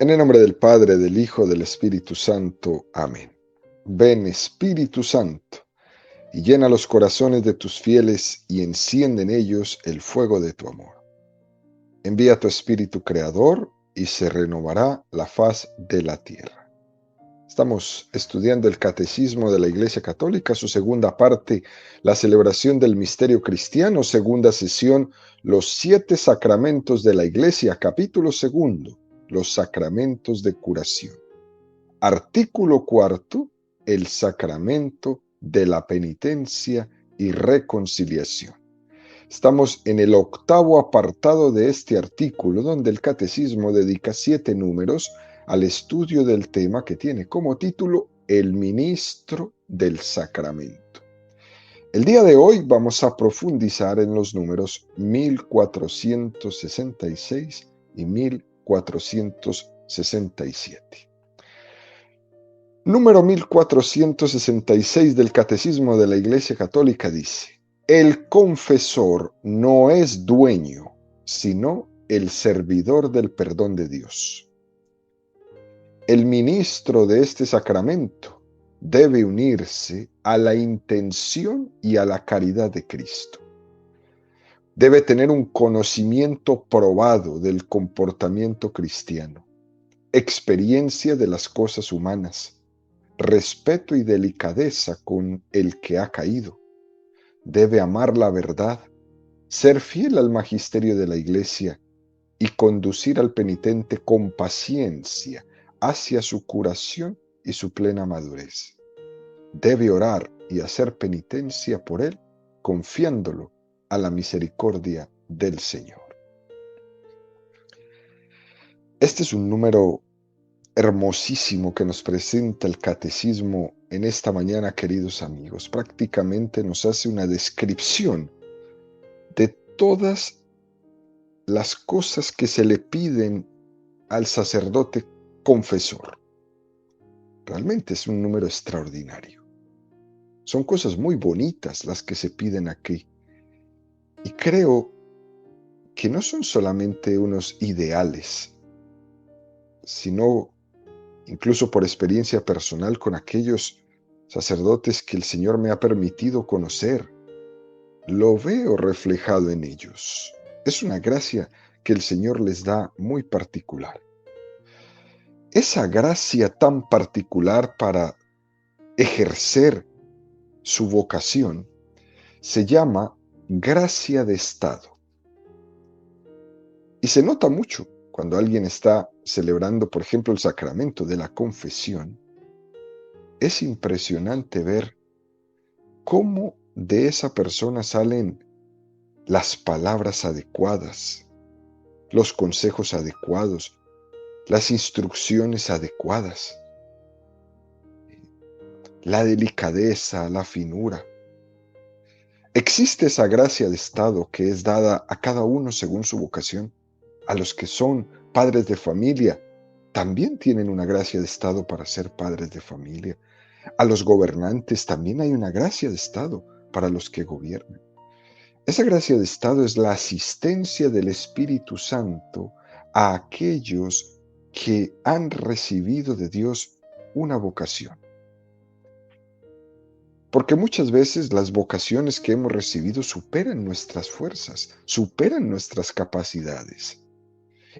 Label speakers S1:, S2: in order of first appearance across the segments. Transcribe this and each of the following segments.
S1: En el nombre del Padre, del Hijo, del Espíritu Santo. Amén. Ven, Espíritu Santo, y llena los corazones de tus fieles y enciende en ellos el fuego de tu amor. Envía tu Espíritu Creador y se renovará la faz de la tierra. Estamos estudiando el Catecismo de la Iglesia Católica, su segunda parte, la celebración del misterio cristiano, segunda sesión, los 7 sacramentos de la Iglesia, capítulo segundo, los sacramentos de curación. Artículo cuarto, el sacramento de la penitencia y reconciliación. Estamos en el 8º apartado de este artículo, donde el Catecismo dedica 7 números al estudio del tema que tiene como título El ministro del sacramento. El día de hoy vamos a profundizar en los números 1466 y 1467. Número 1466 del Catecismo de la Iglesia Católica dice: el confesor no es dueño, sino el servidor del perdón de Dios. El ministro de este sacramento debe unirse a la intención y a la caridad de Cristo. Debe tener un conocimiento probado del comportamiento cristiano, experiencia de las cosas humanas, respeto y delicadeza con el que ha caído. Debe amar la verdad, ser fiel al magisterio de la Iglesia y conducir al penitente con paciencia hacia su curación y su plena madurez. Debe orar y hacer penitencia por él, confiándolo a la misericordia del Señor. Este es un número hermosísimo que nos presenta el Catecismo en esta mañana, queridos amigos. Prácticamente nos hace una descripción de todas las cosas que se le piden al sacerdote confesor. Realmente es un número extraordinario. Son cosas muy bonitas las que se piden aquí. Y creo que no son solamente unos ideales, sino incluso por experiencia personal con aquellos sacerdotes que el Señor me ha permitido conocer, lo veo reflejado en ellos. Es una gracia que el Señor les da muy particular. Esa gracia tan particular para ejercer su vocación se llama gracia de estado. Y se nota mucho cuando alguien está celebrando, por ejemplo, el sacramento de la confesión. Es impresionante ver cómo de esa persona salen las palabras adecuadas, los consejos adecuados, las instrucciones adecuadas, la delicadeza, la finura. Existe esa gracia de estado que es dada a cada uno según su vocación. A los que son padres de familia, también tienen una gracia de estado para ser padres de familia. A los gobernantes también hay una gracia de estado para los que gobiernan. Esa gracia de estado es la asistencia del Espíritu Santo a aquellos que han recibido de Dios una vocación. Porque muchas veces las vocaciones que hemos recibido superan nuestras fuerzas, superan nuestras capacidades.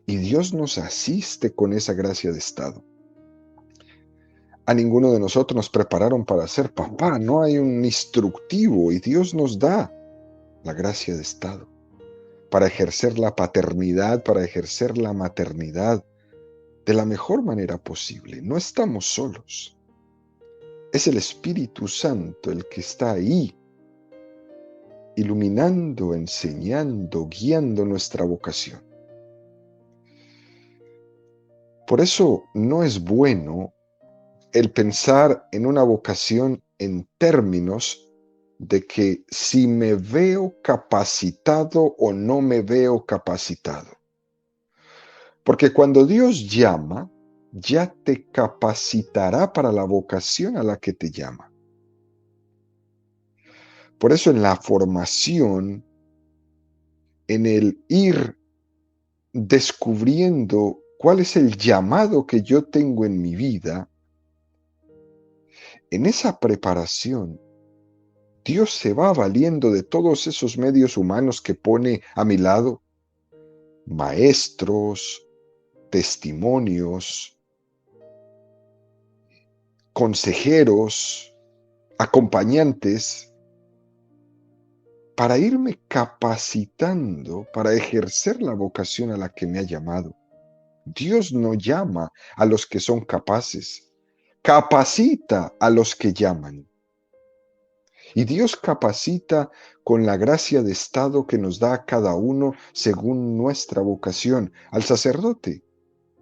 S1: Y Dios nos asiste con esa gracia de estado. A ninguno de nosotros nos prepararon para ser papá, no hay un instructivo y Dios nos da la gracia de estado para ejercer la paternidad, para ejercer la maternidad de la mejor manera posible. No estamos solos. Es el Espíritu Santo el que está ahí, iluminando, enseñando, guiando nuestra vocación. Por eso no es bueno el pensar en una vocación en términos de que si me veo capacitado o no me veo capacitado. Porque cuando Dios llama, ya te capacitará para la vocación a la que te llama. Por eso en la formación, en el ir descubriendo cuál es el llamado que yo tengo en mi vida, en esa preparación, Dios se va valiendo de todos esos medios humanos que pone a mi lado, maestros, testimonios, consejeros, acompañantes, para irme capacitando para ejercer la vocación a la que me ha llamado. Dios no llama a los que son capaces, capacita a los que llaman. Y Dios capacita con la gracia de estado que nos da a cada uno según nuestra vocación. Al sacerdote,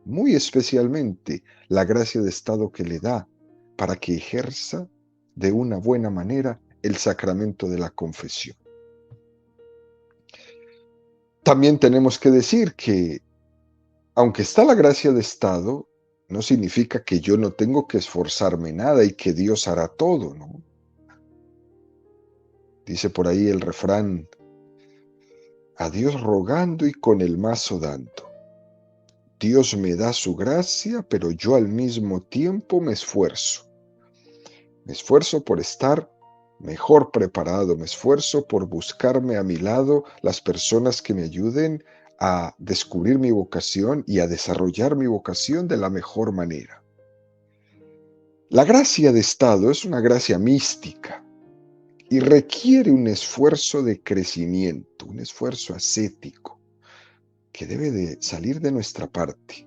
S1: muy especialmente, la gracia de estado que le da para que ejerza de una buena manera el sacramento de la confesión. También tenemos que decir que, aunque está la gracia de estado, no significa que yo no tengo que esforzarme nada y que Dios hará todo, ¿no? Dice por ahí el refrán, a Dios rogando y con el mazo dando. Dios me da su gracia, pero yo al mismo tiempo me esfuerzo. Me esfuerzo por estar mejor preparado, me esfuerzo por buscarme a mi lado las personas que me ayuden a descubrir mi vocación y a desarrollar mi vocación de la mejor manera. La gracia de estado es una gracia mística y requiere un esfuerzo de crecimiento, un esfuerzo ascético que debe de salir de nuestra parte.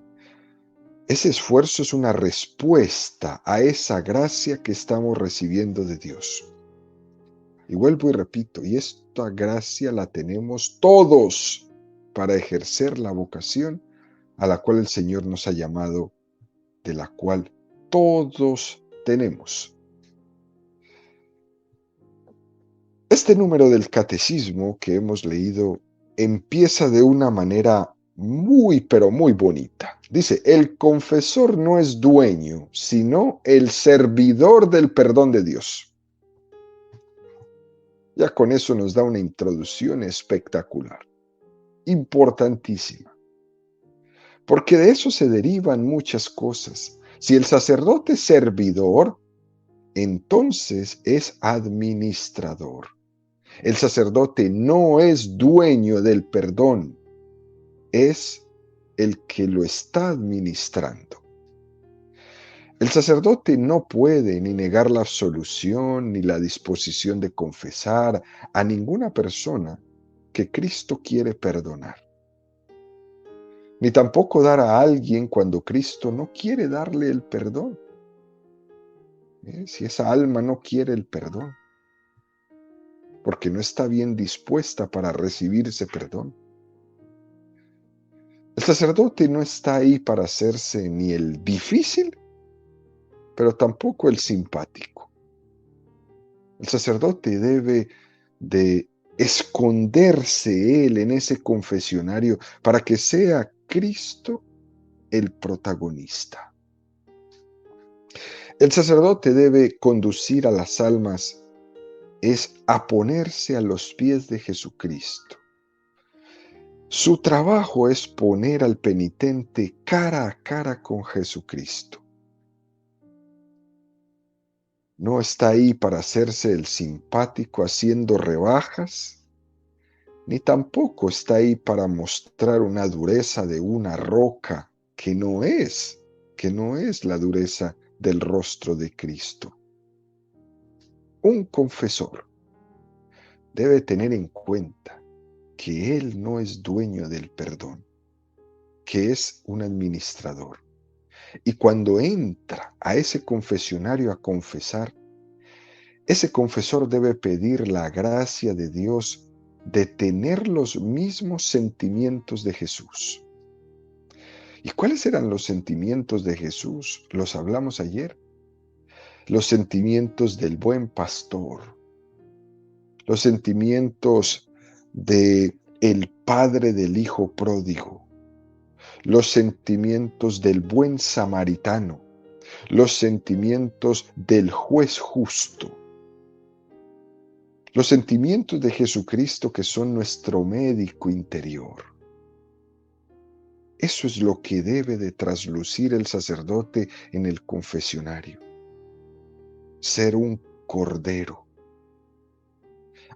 S1: Ese esfuerzo es una respuesta a esa gracia que estamos recibiendo de Dios. Y vuelvo y repito, y esta gracia la tenemos todos para ejercer la vocación a la cual el Señor nos ha llamado, de la cual todos tenemos. Este número del catecismo que hemos leído empieza de una manera muy, pero muy bonita. Dice, el confesor no es dueño, sino el servidor del perdón de Dios. Ya con eso nos da una introducción espectacular, importantísima, porque de eso se derivan muchas cosas. Si el sacerdote es servidor, entonces es administrador. El sacerdote no es dueño del perdón, es el que lo está administrando. El sacerdote no puede ni negar la absolución ni la disposición de confesar a ninguna persona que Cristo quiere perdonar, ni tampoco dar a alguien cuando Cristo no quiere darle el perdón. Si esa alma no quiere el perdón, porque no está bien dispuesta para recibir ese perdón. El sacerdote no está ahí para hacerse ni el difícil, pero tampoco el simpático. El sacerdote debe de esconderse él en ese confesionario para que sea Cristo el protagonista. El sacerdote debe conducir a las almas es a ponerse a los pies de Jesucristo. Su trabajo es poner al penitente cara a cara con Jesucristo. No está ahí para hacerse el simpático haciendo rebajas, ni tampoco está ahí para mostrar una dureza de una roca que no es la dureza del rostro de Cristo. Un confesor debe tener en cuenta que él no es dueño del perdón, que es un administrador. Y cuando entra a ese confesionario a confesar, ese confesor debe pedir la gracia de Dios de tener los mismos sentimientos de Jesús. ¿Y cuáles eran los sentimientos de Jesús? Los hablamos ayer. Los sentimientos del buen pastor, los sentimientos de el padre del hijo pródigo, los sentimientos del buen samaritano, los sentimientos del juez justo, los sentimientos de Jesucristo que son nuestro médico interior. Eso es lo que debe de traslucir el sacerdote en el confesionario. Ser un cordero.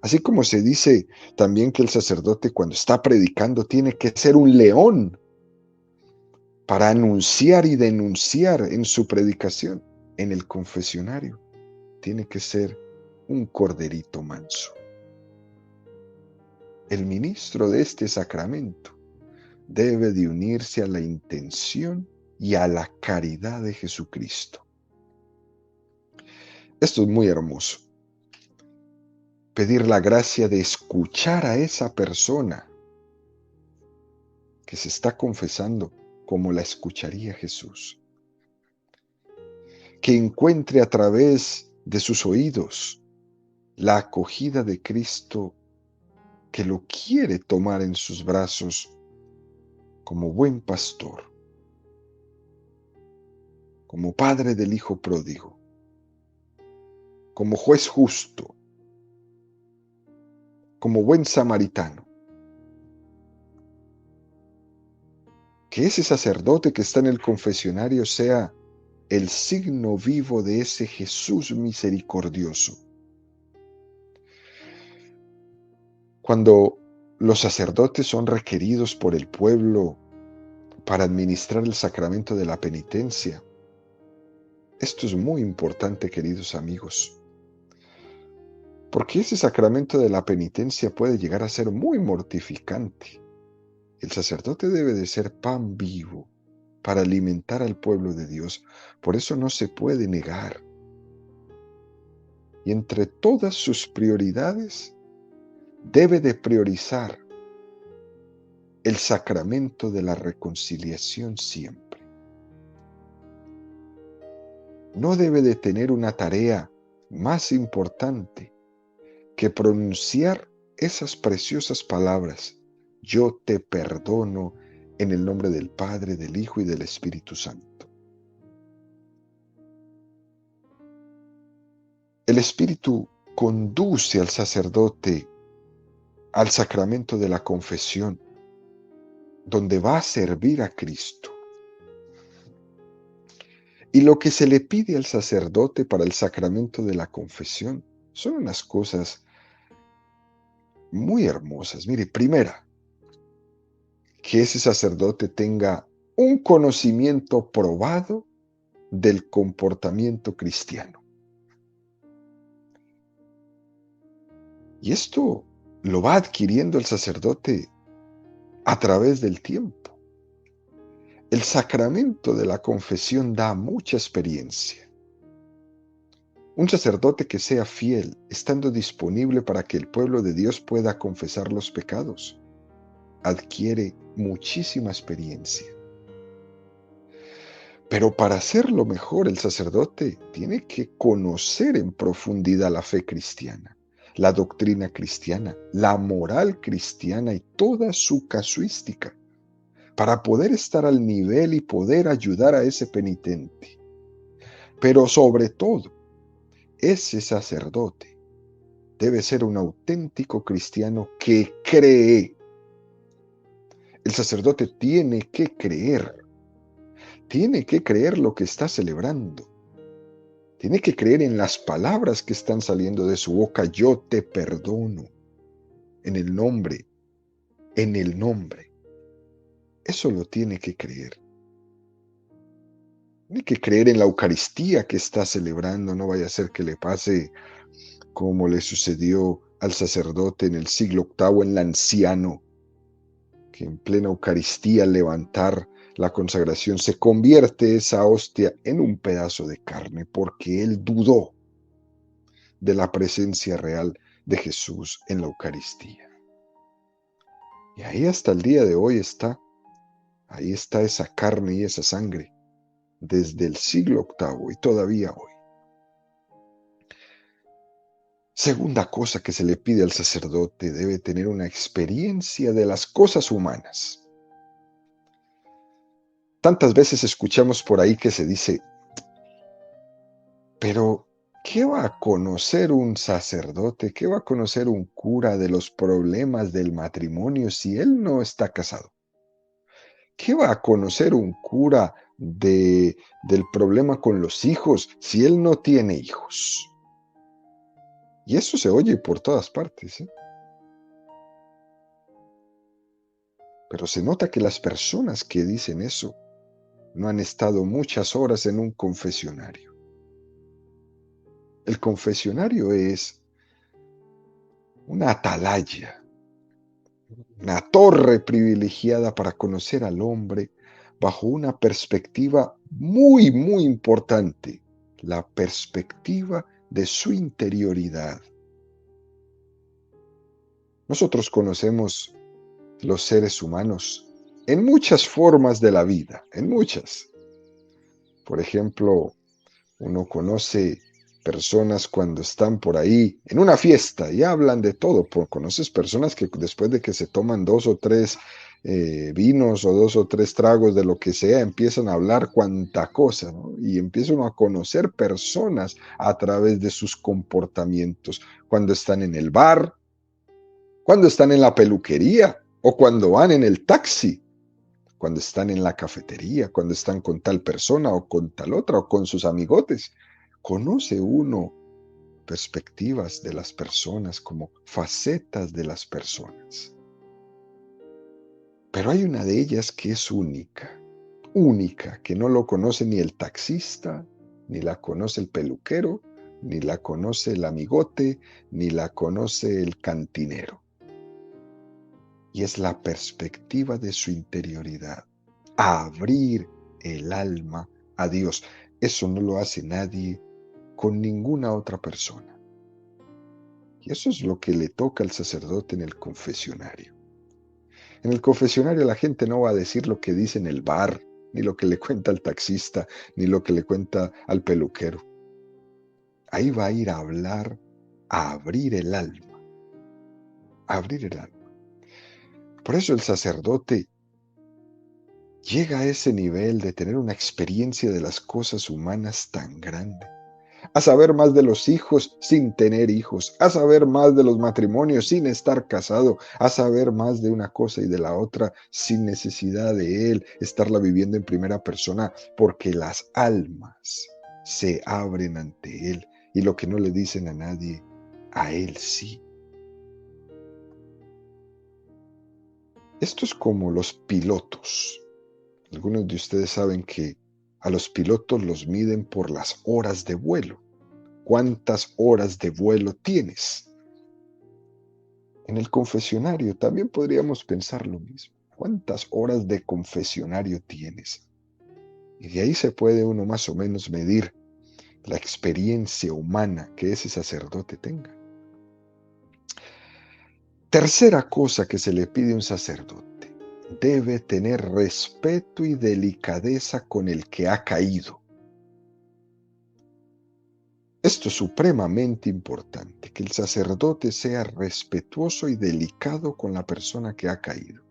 S1: Así como se dice también que el sacerdote cuando está predicando tiene que ser un león para anunciar y denunciar en su predicación. En el confesionario tiene que ser un corderito manso. El ministro de este sacramento debe de unirse a la intención y a la caridad de Jesucristo. Esto es muy hermoso. Pedir la gracia de escuchar a esa persona que se está confesando como la escucharía Jesús. Que encuentre a través de sus oídos la acogida de Cristo que lo quiere tomar en sus brazos como buen pastor, como padre del hijo pródigo, como juez justo, como buen samaritano. Que ese sacerdote que está en el confesionario sea el signo vivo de ese Jesús misericordioso. Cuando los sacerdotes son requeridos por el pueblo para administrar el sacramento de la penitencia, esto es muy importante, queridos amigos, porque ese sacramento de la penitencia puede llegar a ser muy mortificante. El sacerdote debe de ser pan vivo para alimentar al pueblo de Dios. Por eso no se puede negar. Y entre todas sus prioridades, debe de priorizar el sacramento de la reconciliación siempre. No debe de tener una tarea más importante que pronunciar esas preciosas palabras: yo te perdono en el nombre del Padre, del Hijo y del Espíritu Santo. El Espíritu conduce al sacerdote al sacramento de la confesión, donde va a servir a Cristo. Y lo que se le pide al sacerdote para el sacramento de la confesión son unas cosas muy hermosas. Mire, primera, que ese sacerdote tenga un conocimiento probado del comportamiento cristiano. Y esto lo va adquiriendo el sacerdote a través del tiempo. El sacramento de la confesión da mucha experiencia. Un sacerdote que sea fiel, estando disponible para que el pueblo de Dios pueda confesar los pecados, adquiere muchísima experiencia. Pero para hacerlo mejor, el sacerdote tiene que conocer en profundidad la fe cristiana, la doctrina cristiana, la moral cristiana y toda su casuística, para poder estar al nivel y poder ayudar a ese penitente. Pero sobre todo, ese sacerdote debe ser un auténtico cristiano que cree. El sacerdote tiene que creer lo que está celebrando. Tiene que creer en las palabras que están saliendo de su boca: yo te perdono, en el nombre, en el nombre. Eso lo tiene que creer. Tiene que creer en la Eucaristía que está celebrando. No vaya a ser que le pase como le sucedió al sacerdote en el siglo VIII, en Lanciano, que en plena Eucaristía, al levantar la consagración, se convierte esa hostia en un pedazo de carne, porque él dudó de la presencia real de Jesús en la Eucaristía. Y ahí hasta el día de hoy ahí está esa carne y esa sangre, desde el siglo VIII y todavía hoy. Segunda cosa que se le pide al sacerdote: debe tener una experiencia de las cosas humanas. Tantas veces escuchamos por ahí que se dice, pero ¿qué va a conocer un sacerdote? ¿Qué va a conocer un cura de los problemas del matrimonio si él no está casado? ¿Qué va a conocer un cura del problema con los hijos si él no tiene hijos? Y eso se oye por todas partes, ¿eh? Pero se nota que las personas que dicen eso no han estado muchas horas en un confesionario. El confesionario es una atalaya, una torre privilegiada para conocer al hombre bajo una perspectiva muy, muy importante, la perspectiva de su interioridad. Nosotros conocemos los seres humanos en muchas formas de la vida, en muchas. Por ejemplo, uno conoce personas cuando están por ahí en una fiesta y hablan de todo. Conoces personas que después de que se toman dos o tres vinos o dos o tres tragos de lo que sea, empiezan a hablar cuanta cosa, ¿no? Y empiezan a conocer personas a través de sus comportamientos. Cuando están en el bar, cuando están en la peluquería o cuando van en el taxi, cuando están en la cafetería, cuando están con tal persona o con tal otra o con sus amigotes. Conoce uno perspectivas de las personas como facetas de las personas. Pero hay una de ellas que es única, única, que no lo conoce ni el taxista, ni la conoce el peluquero, ni la conoce el amigote, ni la conoce el cantinero. Y es la perspectiva de su interioridad. Abrir el alma a Dios. Eso no lo hace nadie con ninguna otra persona. Y eso es lo que le toca al sacerdote en el confesionario. En el confesionario la gente no va a decir lo que dice en el bar, ni lo que le cuenta al taxista, ni lo que le cuenta al peluquero. Ahí va a ir a hablar, a abrir el alma. A abrir el alma. Por eso el sacerdote llega a ese nivel de tener una experiencia de las cosas humanas tan grande, a saber más de los hijos sin tener hijos, a saber más de los matrimonios sin estar casado, a saber más de una cosa y de la otra sin necesidad de él estarla viviendo en primera persona, porque las almas se abren ante él y lo que no le dicen a nadie, a él sí. Esto es como los pilotos. Algunos de ustedes saben que a los pilotos los miden por las horas de vuelo. ¿Cuántas horas de vuelo tienes? En el confesionario también podríamos pensar lo mismo. ¿Cuántas horas de confesionario tienes? Y de ahí se puede uno más o menos medir la experiencia humana que ese sacerdote tenga. Tercera cosa que se le pide a un sacerdote. Debe tener respeto y delicadeza con el que ha caído. Esto es supremamente importante, que el sacerdote sea respetuoso y delicado con la persona que ha caído.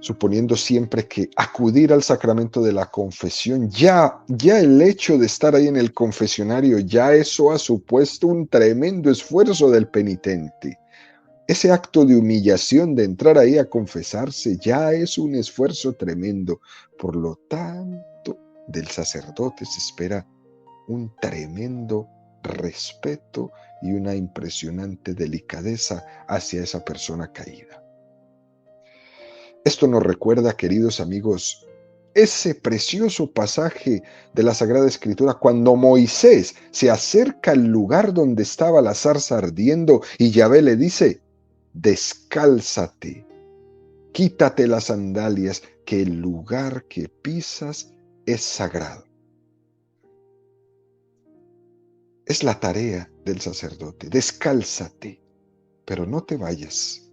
S1: Suponiendo siempre que acudir al sacramento de la confesión, ya el hecho de estar ahí en el confesionario, ya eso ha supuesto un tremendo esfuerzo del penitente. Ese acto de humillación de entrar ahí a confesarse ya es un esfuerzo tremendo. Por lo tanto, del sacerdote se espera un tremendo respeto y una impresionante delicadeza hacia esa persona caída. Esto nos recuerda, queridos amigos, ese precioso pasaje de la Sagrada Escritura cuando Moisés se acerca al lugar donde estaba la zarza ardiendo y Yahvé le dice, descálzate, quítate las sandalias, que el lugar que pisas es sagrado. Es la tarea del sacerdote, descálzate, pero no te vayas.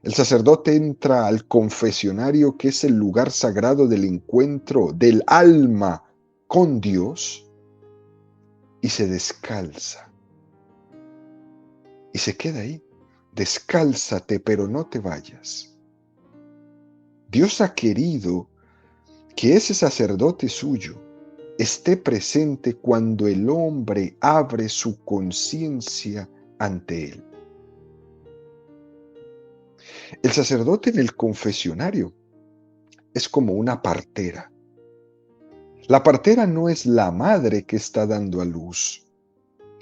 S1: El sacerdote entra al confesionario, que es el lugar sagrado del encuentro del alma con Dios, y se descalza. Y se queda ahí. Descálzate, pero no te vayas. Dios ha querido que ese sacerdote suyo esté presente cuando el hombre abre su conciencia ante él. El sacerdote en el confesionario es como una partera. La partera no es la madre que está dando a luz.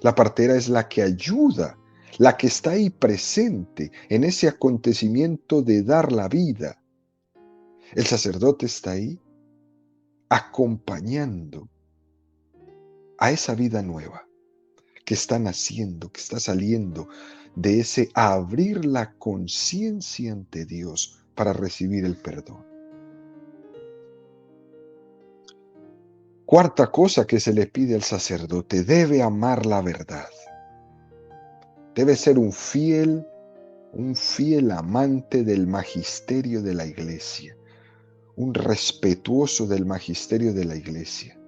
S1: La partera es la que ayuda, la que está ahí presente en ese acontecimiento de dar la vida. El sacerdote está ahí acompañando a esa vida nueva que está naciendo, que está saliendo de ese abrir la conciencia ante Dios para recibir el perdón. Cuarta cosa que se le pide al sacerdote, debe amar la verdad. Debe ser un fiel amante del magisterio de la iglesia, un respetuoso del magisterio de la iglesia.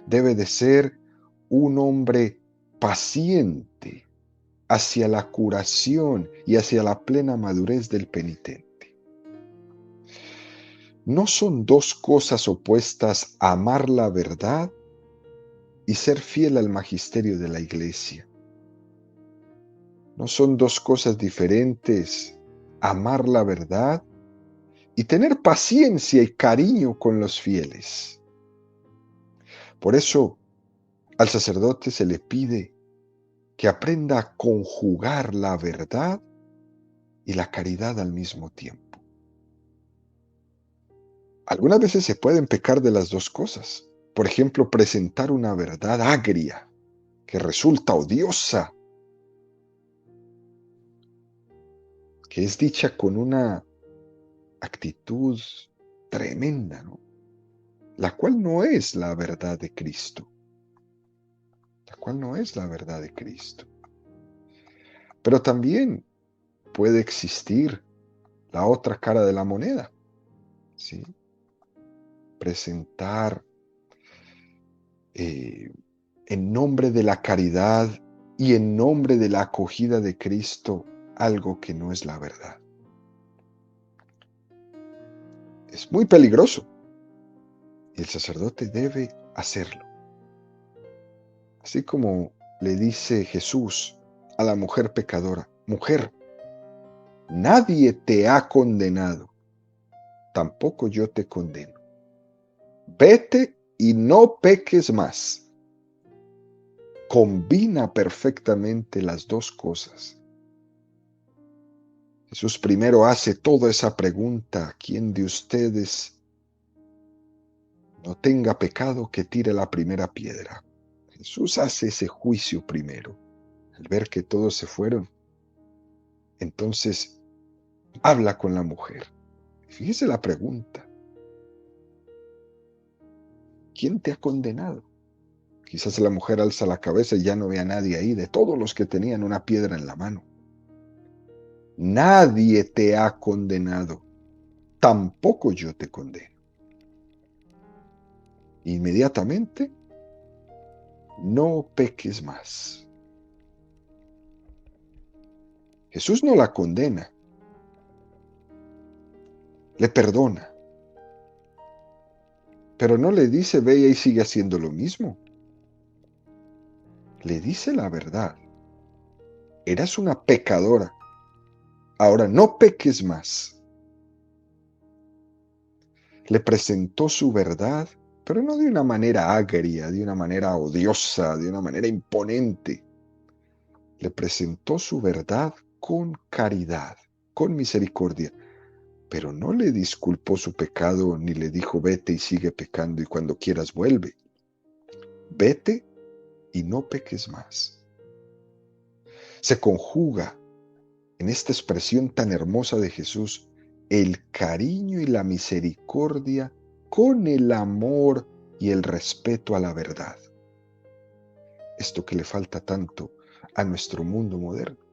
S1: Debe de ser un hombre paciente hacia la curación y hacia la plena madurez del penitente. No son dos cosas opuestas amar la verdad y ser fiel al magisterio de la iglesia. No son dos cosas diferentes amar la verdad y tener paciencia y cariño con los fieles. Por eso al sacerdote se le pide que aprenda a conjugar la verdad y la caridad al mismo tiempo. Algunas veces se pueden pecar de las dos cosas. Por ejemplo, presentar una verdad agria que resulta odiosa, que es dicha con una actitud tremenda, ¿no? La cual no es la verdad de Cristo. La cual no es la verdad de Cristo. Pero también puede existir la otra cara de la moneda, ¿sí? Presentar en nombre de la caridad y en nombre de la acogida de Cristo algo que no es la verdad. Es muy peligroso y el sacerdote debe hacerlo. Así como le dice Jesús a la mujer pecadora: mujer, nadie te ha condenado, tampoco yo te condeno. Vete y no peques más. Combina perfectamente las dos cosas. Jesús primero hace toda esa pregunta: ¿quién de ustedes no tenga pecado, que tire la primera piedra? Jesús hace ese juicio primero. Al ver que todos se fueron, entonces habla con la mujer. Fíjese la pregunta: ¿quién te ha condenado? Quizás la mujer alza la cabeza y ya no ve a nadie ahí, de todos los que tenían una piedra en la mano. Nadie te ha condenado, tampoco yo te condeno. Inmediatamente, no peques más. Jesús no la condena, le perdona, pero no le dice ve y sigue haciendo lo mismo. Le dice la verdad: eras una pecadora, ahora no peques más. Le presentó su verdad, pero no de una manera agria, de una manera odiosa, de una manera imponente. Le presentó su verdad con caridad, con misericordia, pero no le disculpó su pecado ni le dijo vete y sigue pecando y cuando quieras vuelve. Vete y no peques más. Se conjuga en esta expresión tan hermosa de Jesús el cariño y la misericordia con el amor y el respeto a la verdad. Esto que le falta tanto a nuestro mundo moderno.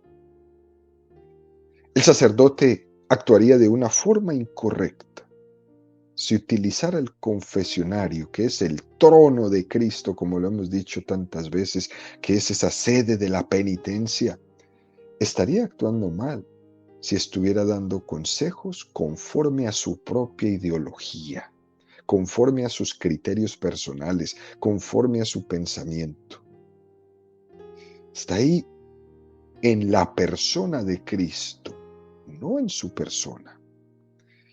S1: El sacerdote actuaría de una forma incorrecta si utilizara el confesionario, que es el trono de Cristo, como lo hemos dicho tantas veces, que es esa sede de la penitencia. Estaría actuando mal si estuviera dando consejos conforme a su propia ideología, conforme a sus criterios personales, conforme a su pensamiento. Está ahí en la persona de Cristo, no en su persona.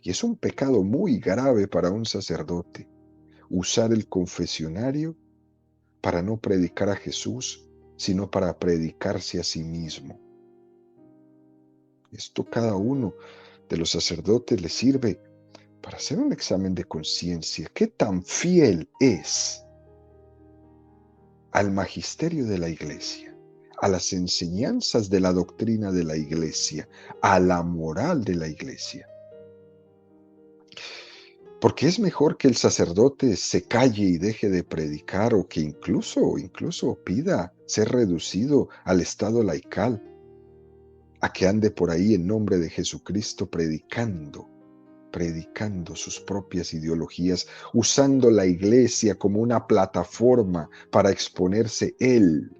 S1: Y es un pecado muy grave para un sacerdote usar el confesionario para no predicar a Jesús, sino para predicarse a sí mismo. Esto cada uno de los sacerdotes le sirve para hacer un examen de conciencia. ¿Qué tan fiel es al magisterio de la Iglesia, a las enseñanzas de la doctrina de la Iglesia, a la moral de la Iglesia? Porque es mejor que el sacerdote se calle y deje de predicar, o que incluso pida ser reducido al estado laical, a que ande por ahí en nombre de Jesucristo predicando sus propias ideologías, usando la iglesia como una plataforma para exponerse él,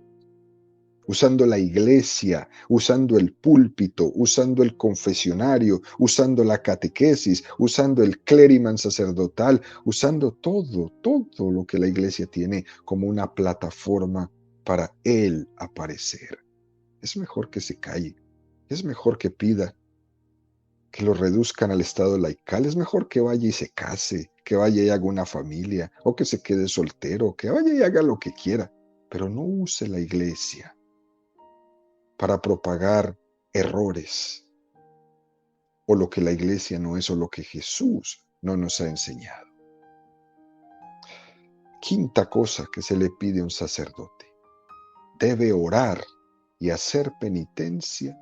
S1: usando la iglesia, usando el púlpito, usando el confesionario, usando la catequesis, usando el clériman sacerdotal, usando todo lo que la iglesia tiene como una plataforma para él aparecer. Es mejor que se calle, es mejor que pida que lo reduzcan al estado laical. Es mejor que vaya y se case, que vaya y haga una familia, o que se quede soltero, que vaya y haga lo que quiera, pero no use la iglesia para propagar errores, o lo que la iglesia no es, o lo que Jesús no nos ha enseñado. Quinta cosa que se le pide a un sacerdote: debe orar y hacer penitencia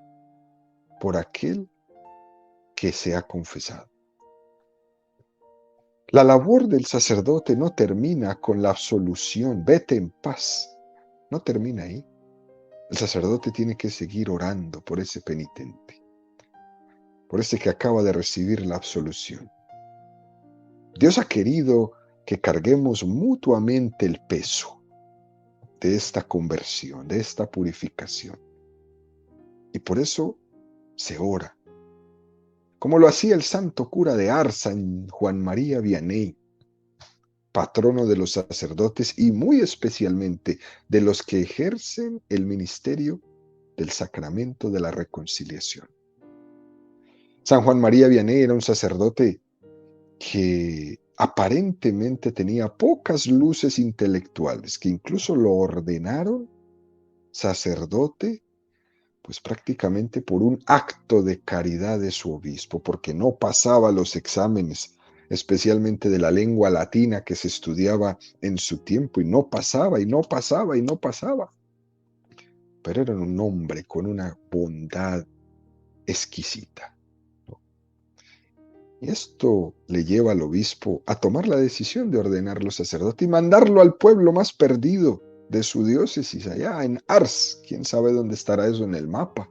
S1: por aquel que se ha confesado. La labor del sacerdote no termina con la absolución, vete en paz. No termina ahí. El sacerdote tiene que seguir orando por ese penitente, por ese que acaba de recibir la absolución. Dios ha querido que carguemos mutuamente el peso de esta conversión, de esta purificación. Y por eso se ora, como lo hacía el santo cura de Ars, San Juan María Vianney, patrono de los sacerdotes y muy especialmente de los que ejercen el ministerio del sacramento de la reconciliación. San Juan María Vianney era un sacerdote que aparentemente tenía pocas luces intelectuales, que incluso lo ordenaron sacerdote, pues prácticamente por un acto de caridad de su obispo, porque no pasaba los exámenes, especialmente de la lengua latina que se estudiaba en su tiempo, y no pasaba, y no pasaba, y no pasaba. Pero era un hombre con una bondad exquisita, ¿no? Y esto le lleva al obispo a tomar la decisión de ordenarlo sacerdote y mandarlo al pueblo más perdido de su diócesis, allá en Ars. ¿Quién sabe dónde estará eso en el mapa?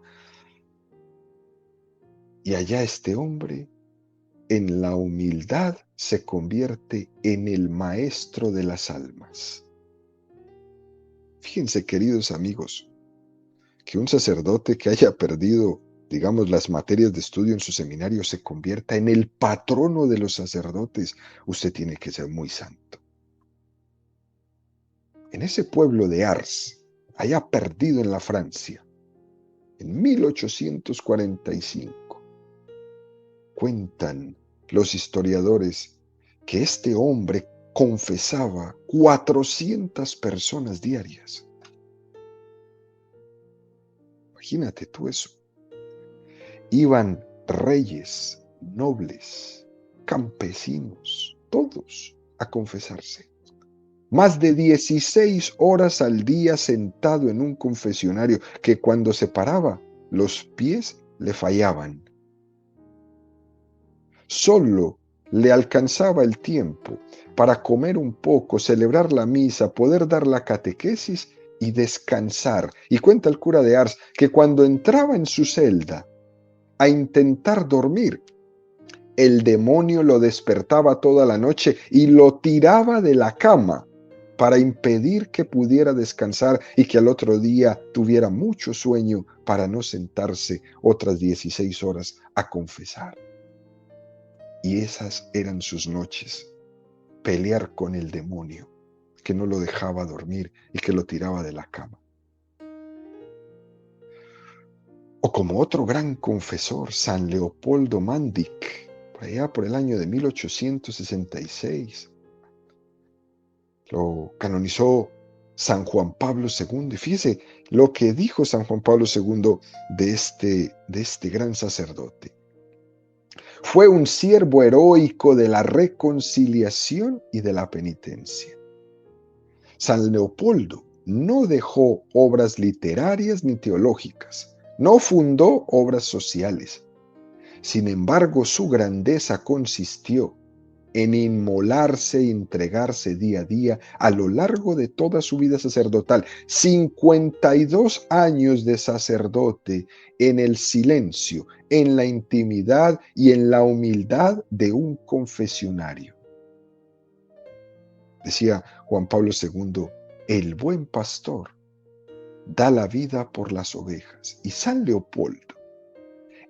S1: Y allá este hombre, en la humildad, se convierte en el maestro de las almas. Fíjense, queridos amigos, que un sacerdote que haya perdido, digamos, las materias de estudio en su seminario se convierta en el patrono de los sacerdotes. Usted tiene que ser muy santo. En ese pueblo de Ars, allá perdido en la Francia, en 1845, cuentan los historiadores que este hombre confesaba 400 personas diarias. Imagínate tú eso. Iban reyes, nobles, campesinos, todos a confesarse. Más de 16 horas al día sentado en un confesionario que cuando se paraba, los pies le fallaban. Solo le alcanzaba el tiempo para comer un poco, celebrar la misa, poder dar la catequesis y descansar. Y cuenta el cura de Ars que cuando entraba en su celda a intentar dormir, el demonio lo despertaba toda la noche y lo tiraba de la cama para impedir que pudiera descansar y que al otro día tuviera mucho sueño para no sentarse otras 16 horas a confesar. Y esas eran sus noches, pelear con el demonio que no lo dejaba dormir y que lo tiraba de la cama. O como otro gran confesor, San Leopoldo Mandic, por allá por el año de 1866. Lo canonizó San Juan Pablo II. Y fíjese lo que dijo San Juan Pablo II de este gran sacerdote. Fue un siervo heroico de la reconciliación y de la penitencia. San Leopoldo no dejó obras literarias ni teológicas, no fundó obras sociales. Sin embargo, su grandeza consistió en inmolarse y entregarse día a día a lo largo de toda su vida sacerdotal. 52 años de sacerdote en el silencio, en la intimidad y en la humildad de un confesionario. Decía Juan Pablo II, el buen pastor da la vida por las ovejas. Y San Leopoldo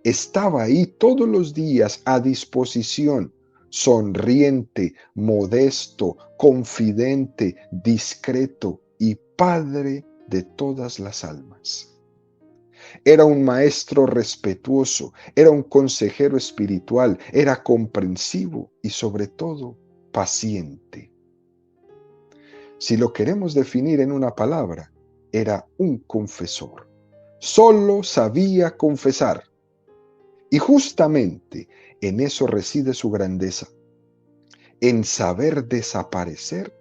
S1: estaba ahí todos los días a disposición, sonriente, modesto, confidente, discreto y padre de todas las almas. Era un maestro respetuoso, era un consejero espiritual, era comprensivo y sobre todo paciente. Si lo queremos definir en una palabra, era un confesor. Solo sabía confesar. Y justamente en eso reside su grandeza, en saber desaparecer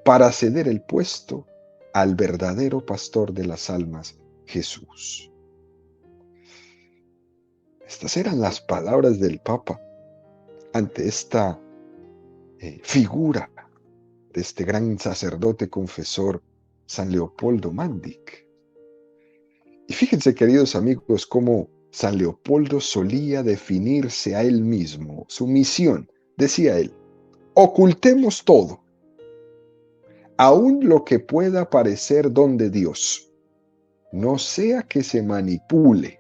S1: para ceder el puesto al verdadero pastor de las almas, Jesús. Estas eran las palabras del Papa ante esta figura de este gran sacerdote confesor, San Leopoldo Mandic. Y fíjense, queridos amigos, cómo San Leopoldo solía definirse a él mismo, su misión. Decía él, ocultemos todo, aun lo que pueda parecer don de Dios, no sea que se manipule,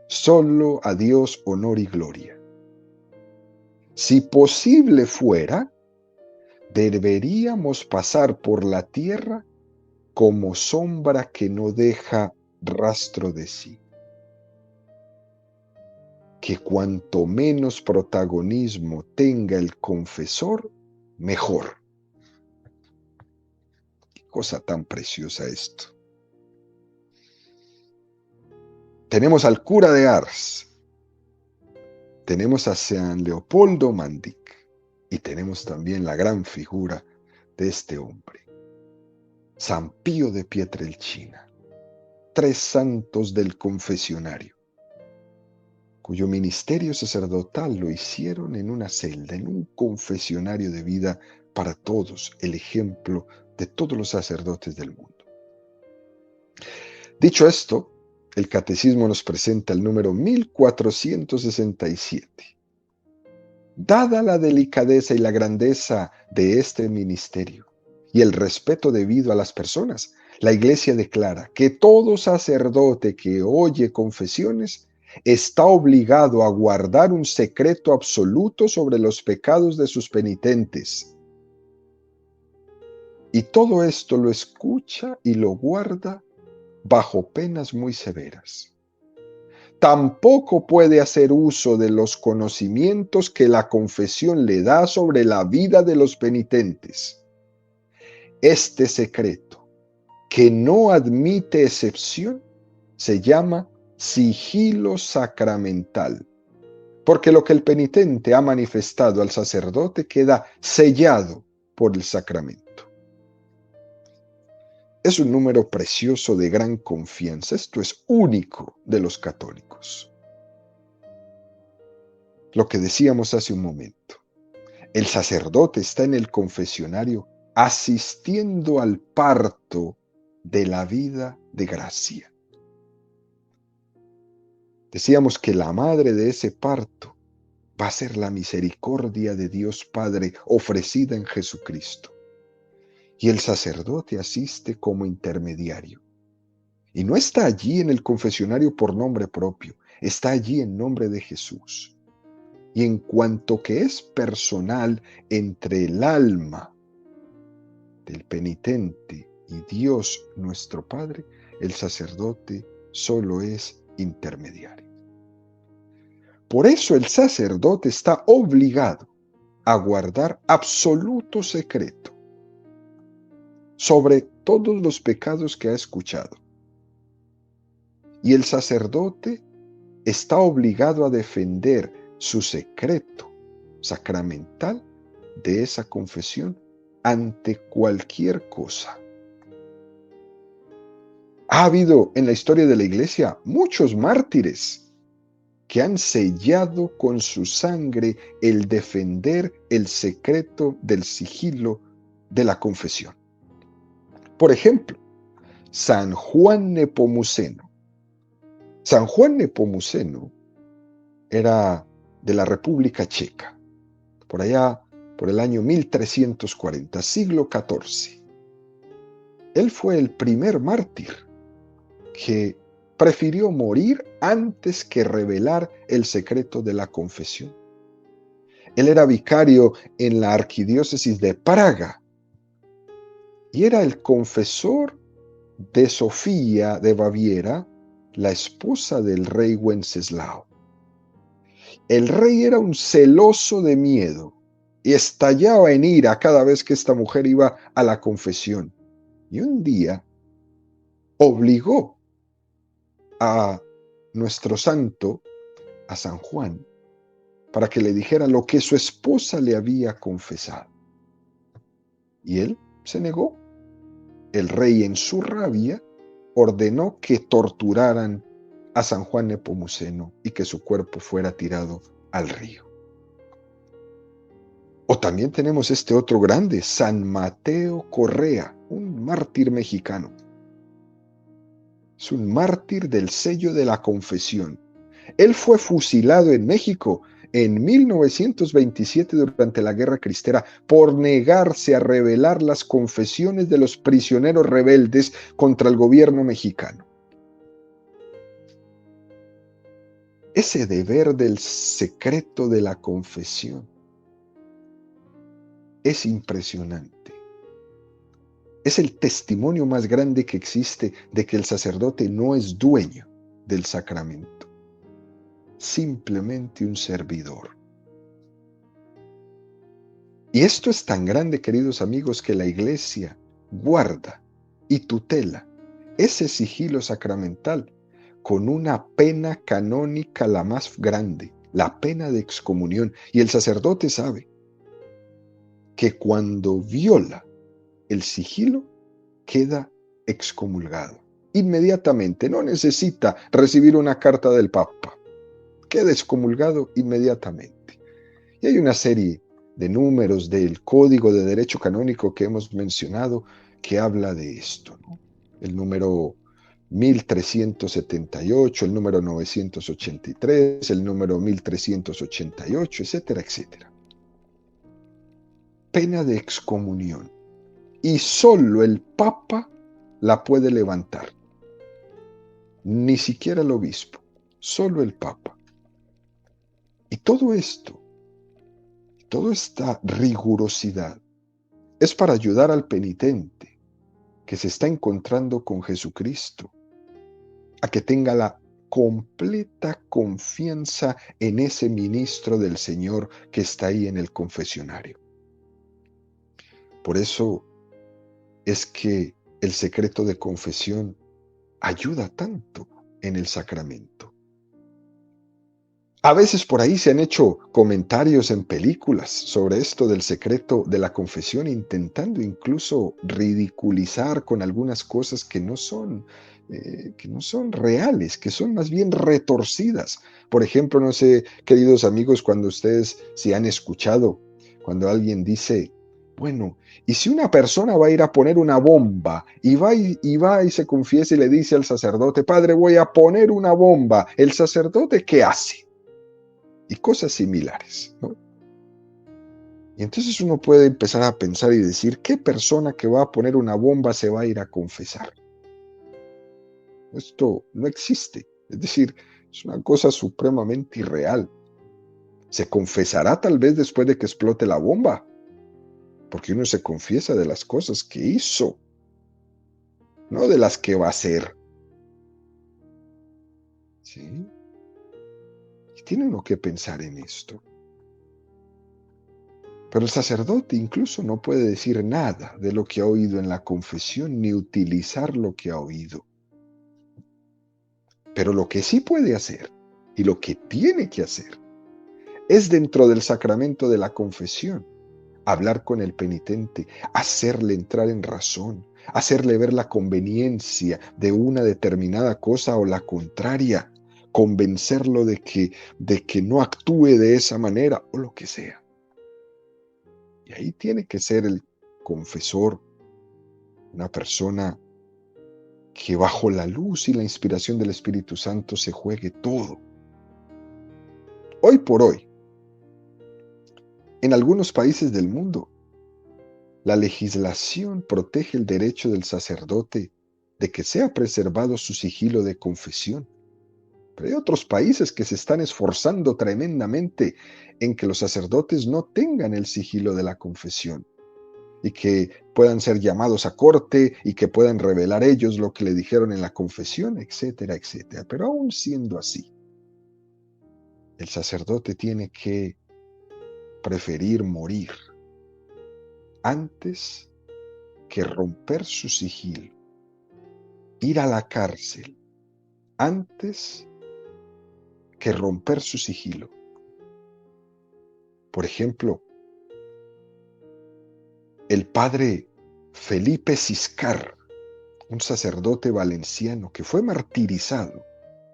S1: solo a Dios honor y gloria. Si posible fuera, deberíamos pasar por la tierra como sombra que no deja rastro de sí. Que cuanto menos protagonismo tenga el confesor, mejor. Qué cosa tan preciosa esto. Tenemos al cura de Ars, tenemos a San Leopoldo Mandic y tenemos también la gran figura de este hombre, San Pío de Pietrelcina, 3 santos del confesionario, cuyo ministerio sacerdotal lo hicieron en una celda, en un confesionario de vida para todos, el ejemplo de todos los sacerdotes del mundo. Dicho esto, el catecismo nos presenta el número 1467. Dada la delicadeza y la grandeza de este ministerio y el respeto debido a las personas, la Iglesia declara que todo sacerdote que oye confesiones está obligado a guardar un secreto absoluto sobre los pecados de sus penitentes. Y todo esto lo escucha y lo guarda bajo penas muy severas. Tampoco puede hacer uso de los conocimientos que la confesión le da sobre la vida de los penitentes. Este secreto, que no admite excepción, se llama sigilo sacramental, porque lo que el penitente ha manifestado al sacerdote queda sellado por el sacramento. Es un número precioso de gran confianza. Esto es único de los católicos. Lo que decíamos hace un momento. El sacerdote está en el confesionario asistiendo al parto de la vida de gracia. Decíamos que la madre de ese parto va a ser la misericordia de Dios Padre ofrecida en Jesucristo. Y el sacerdote asiste como intermediario. Y no está allí en el confesionario por nombre propio, está allí en nombre de Jesús. Y en cuanto que es personal entre el alma del penitente y Dios nuestro Padre, el sacerdote solo es intermediarios. Por eso el sacerdote está obligado a guardar absoluto secreto sobre todos los pecados que ha escuchado. Y el sacerdote está obligado a defender su secreto sacramental de esa confesión ante cualquier cosa. Ha habido en la historia de la Iglesia muchos mártires que han sellado con su sangre el defender el secreto del sigilo de la confesión. Por ejemplo, San Juan Nepomuceno. San Juan Nepomuceno era de la República Checa, por allá por el año 1340, siglo XIV. Él fue el primer mártir que prefirió morir antes que revelar el secreto de la confesión. Él era vicario en la arquidiócesis de Praga y era el confesor de Sofía de Baviera, la esposa del rey Wenceslao. El rey era un celoso de miedo y estallaba en ira cada vez que esta mujer iba a la confesión. Y un día obligó a nuestro santo, a San Juan, para que le dijera lo que su esposa le había confesado. Y él se negó. El rey, en su rabia, ordenó que torturaran a San Juan Nepomuceno y que su cuerpo fuera tirado al río. O también tenemos este otro grande, San Mateo Correa, un mártir mexicano. Es un mártir del sello de la confesión. Él fue fusilado en México en 1927 durante la Guerra Cristera por negarse a revelar las confesiones de los prisioneros rebeldes contra el gobierno mexicano. Ese deber del secreto de la confesión es impresionante. Es el testimonio más grande que existe de que el sacerdote no es dueño del sacramento, simplemente un servidor. Y esto es tan grande, queridos amigos, que la Iglesia guarda y tutela ese sigilo sacramental con una pena canónica la más grande, la pena de excomunión. Y el sacerdote sabe que cuando viola el sigilo queda excomulgado. Inmediatamente, no necesita recibir una carta del Papa. Queda excomulgado inmediatamente. Y hay una serie de números del Código de Derecho Canónico que hemos mencionado que habla de esto, ¿no? El número 1378, el número 983, el número 1388, etcétera, etcétera. Pena de excomunión. Y solo el Papa la puede levantar. Ni siquiera el obispo, solo el Papa. Y todo esto, toda esta rigurosidad, es para ayudar al penitente que se está encontrando con Jesucristo a que tenga la completa confianza en ese ministro del Señor que está ahí en el confesionario. Por eso es que el secreto de confesión ayuda tanto en el sacramento. A veces por ahí se han hecho comentarios en películas sobre esto del secreto de la confesión, intentando incluso ridiculizar con algunas cosas que no son reales, que son más bien retorcidas. Por ejemplo, no sé, queridos amigos, cuando ustedes se han escuchado, cuando alguien dice, bueno, y si una persona va a ir a poner una bomba y va y se confiesa y le dice al sacerdote, padre, voy a poner una bomba, ¿el sacerdote qué hace? Y cosas similares, ¿no? Y entonces uno puede empezar a pensar y decir, ¿qué persona que va a poner una bomba se va a ir a confesar? Esto no existe. Es decir, es una cosa supremamente irreal. Se confesará tal vez después de que explote la bomba, porque uno se confiesa de las cosas que hizo, no de las que va a hacer. ¿sí? Y tiene uno que pensar en esto. Pero el sacerdote incluso no puede decir nada de lo que ha oído en la confesión ni utilizar lo que ha oído. Pero lo que sí puede hacer y lo que tiene que hacer es dentro del sacramento de la confesión, hablar con el penitente, hacerle entrar en razón, hacerle ver la conveniencia de una determinada cosa o la contraria, convencerlo de que no actúe de esa manera o lo que sea. Y ahí tiene que ser el confesor una persona que bajo la luz y la inspiración del Espíritu Santo se juegue todo. Hoy por hoy, en algunos países del mundo, la legislación protege el derecho del sacerdote de que sea preservado su sigilo de confesión. Pero hay otros países que se están esforzando tremendamente en que los sacerdotes no tengan el sigilo de la confesión y que puedan ser llamados a corte y que puedan revelar ellos lo que le dijeron en la confesión, etcétera, etcétera. Pero aún siendo así, el sacerdote tiene que preferir morir antes que romper su sigilo, ir a la cárcel antes que romper su sigilo. Por ejemplo, el padre Felipe Ciscar, un sacerdote valenciano que fue martirizado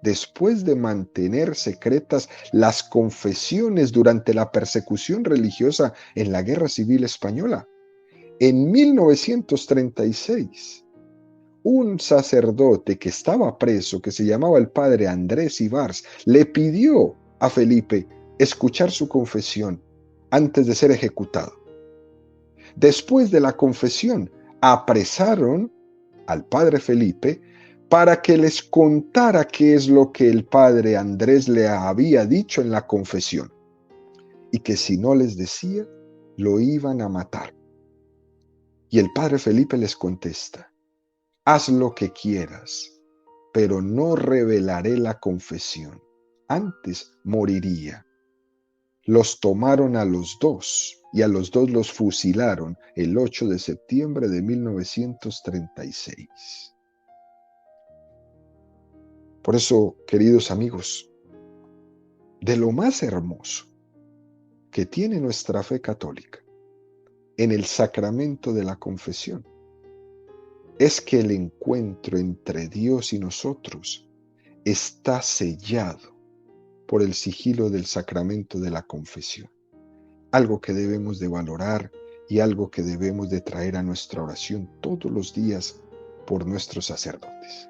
S1: después de mantener secretas las confesiones durante la persecución religiosa en la Guerra Civil Española. En 1936, un sacerdote que estaba preso, que se llamaba el padre Andrés Ibars, le pidió a Felipe escuchar su confesión antes de ser ejecutado. Después de la confesión, apresaron al padre Felipe para que les contara qué es lo que el padre Andrés le había dicho en la confesión, y que si no les decía, lo iban a matar. Y el padre Felipe les contesta: haz lo que quieras, pero no revelaré la confesión, antes moriría. Los tomaron a los dos y a los dos los fusilaron el 8 de septiembre de 1936. Por eso, queridos amigos, de lo más hermoso que tiene nuestra fe católica en el sacramento de la confesión es que el encuentro entre Dios y nosotros está sellado por el sigilo del sacramento de la confesión. Algo que debemos de valorar y algo que debemos de traer a nuestra oración todos los días por nuestros sacerdotes.